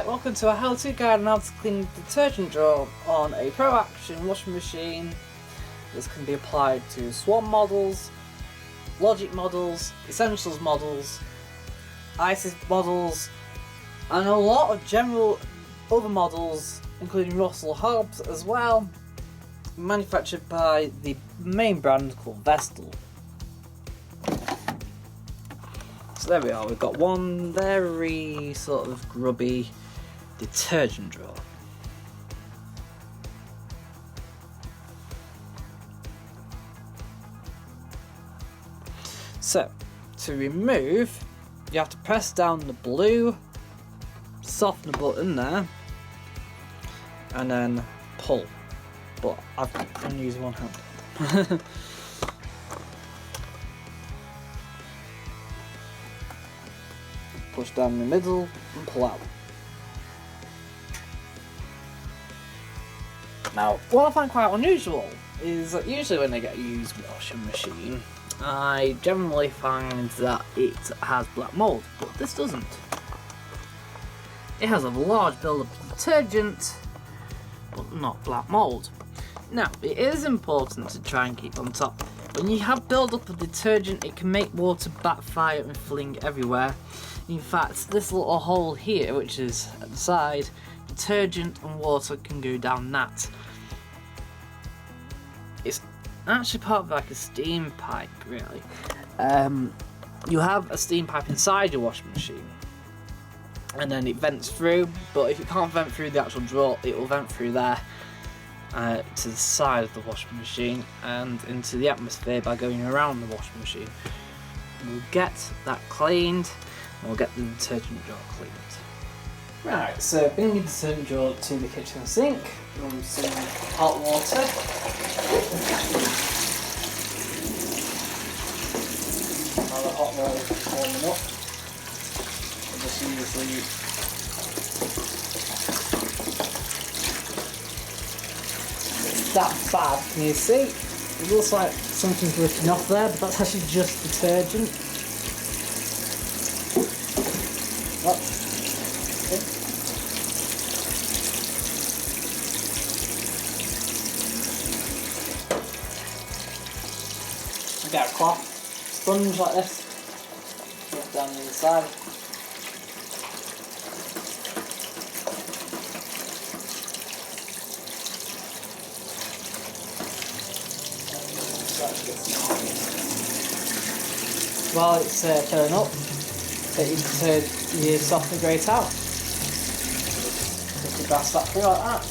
welcome to a how-to guide on how to clean the detergent drawer on a Pro Action washing machine. This can be applied to Swan models, Logic models, Essentials models, ISIS models, and a lot of general other models, including Russell Hobbs as well, manufactured by the main brand called Vestal. So there we are, we've got one very sort of grubby detergent drawer. So, to remove, you have to press down the blue softener button there, and then pull. But I'm using one hand. Push down in the middle and pull out. Now, what I find quite unusual is that usually when I get a used washing machine, I generally find that it has black mould, but this doesn't. It has a large build-up of detergent, but not black mould. Now, it is important to try and keep on top. When you have build-up of detergent, it can make water backfire and fling everywhere. In fact, this little hole here, which is at the side, detergent and water can go down that. It's actually part of like a steam pipe, really. You have a steam pipe inside your washing machine, and then it vents through, but if it can't vent through the actual drawer, it will vent through there to the side of the washing machine and into the atmosphere by going around the washing machine. We'll get that cleaned, and we'll get the detergent drawer cleaned. Right, so bring the detergent drawer to the kitchen sink, run some hot water. Now the hot water is warming up, I'll just use the that bad, can you see? It looks like something's leaking off there, but that's actually just detergent. Oh. Okay. I get a cloth, sponge like this, put it down the inside. While it's filling up, you soften the grate out. Just pass that through like that.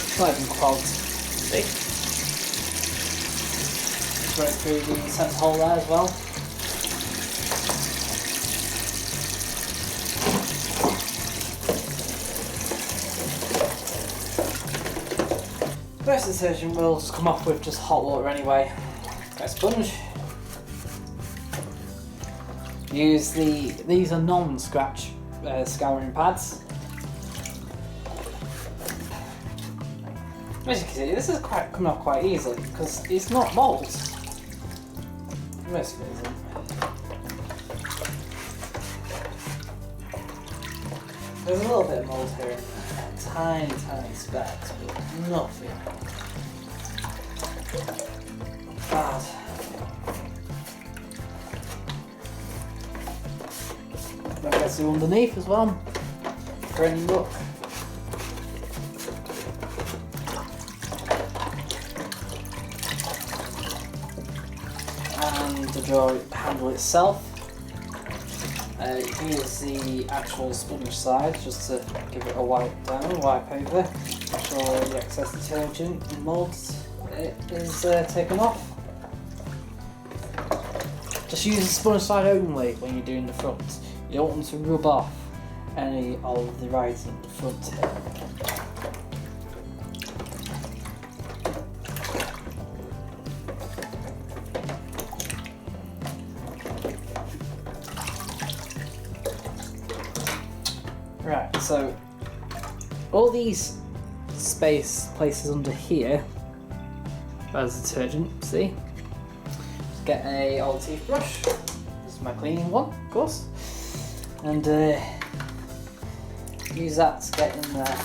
It's not even clogged, see? Straight through the centre hole there as well. The rest of the detergent will just come off with just hot water anyway. Get a sponge. Use these are non-scratch scouring pads. As you can see, this is coming off quite easily because it's not mould. Most of it isn't. There's a little bit of mould here and there, tiny specks, but nothing bad. That gets you underneath as well, for any luck. And the drawer handle itself, here's the actual sponge side, just to give it a wipe down, wipe over, make sure the excess detergent and mould is taken off. Just use the sponge side only when you're doing the front. You don't want to rub off any of the writing at the front here. Right, so all these places under here, there's detergent, see? Just get a old toothbrush. This is my cleaning one, of course. And use that to get in there.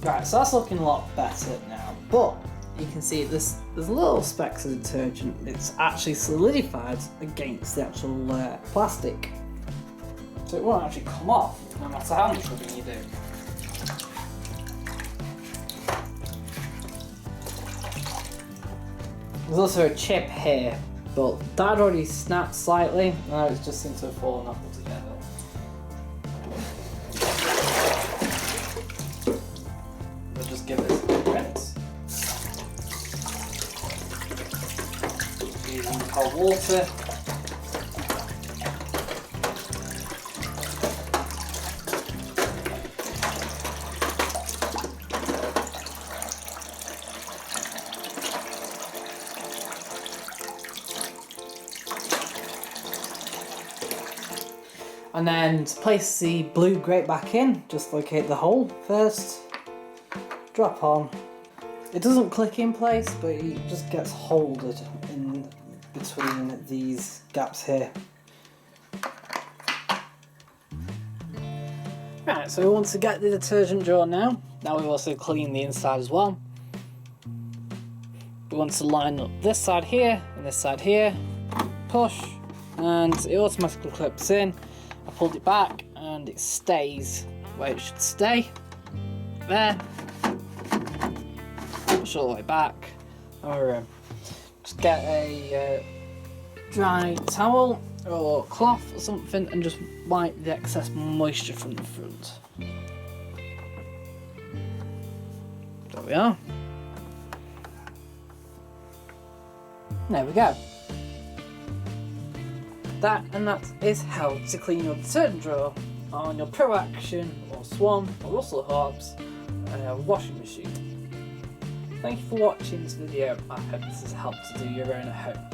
Right, so that's looking a lot better now, but you can see there's little specks of detergent. It's actually solidified against the actual plastic, so it won't actually come off no matter how much rubbing you do. There's also a chip here, but that had already snapped slightly, and now it just seems to have fallen off altogether. We'll just give it a rinse. Using cold water. And then to place the blue grate back in, just locate the hole first, drop on. It doesn't click in place, but it just gets holded in between these gaps here. Right, so we want to get the detergent jar now. Now we've also cleaned the inside as well. We want to line up this side here and this side here, push, and it automatically clips in. I pulled it back and it stays where it should stay. There. Push all the way back. Or just get a dry towel or cloth or something and just wipe the excess moisture from the front. There we are. There we go. That is how to clean your detergent drawer on your Pro Action or Swan or Russell Hobbs washing machine. Thank you for watching this video. I hope this has helped to do your own at home.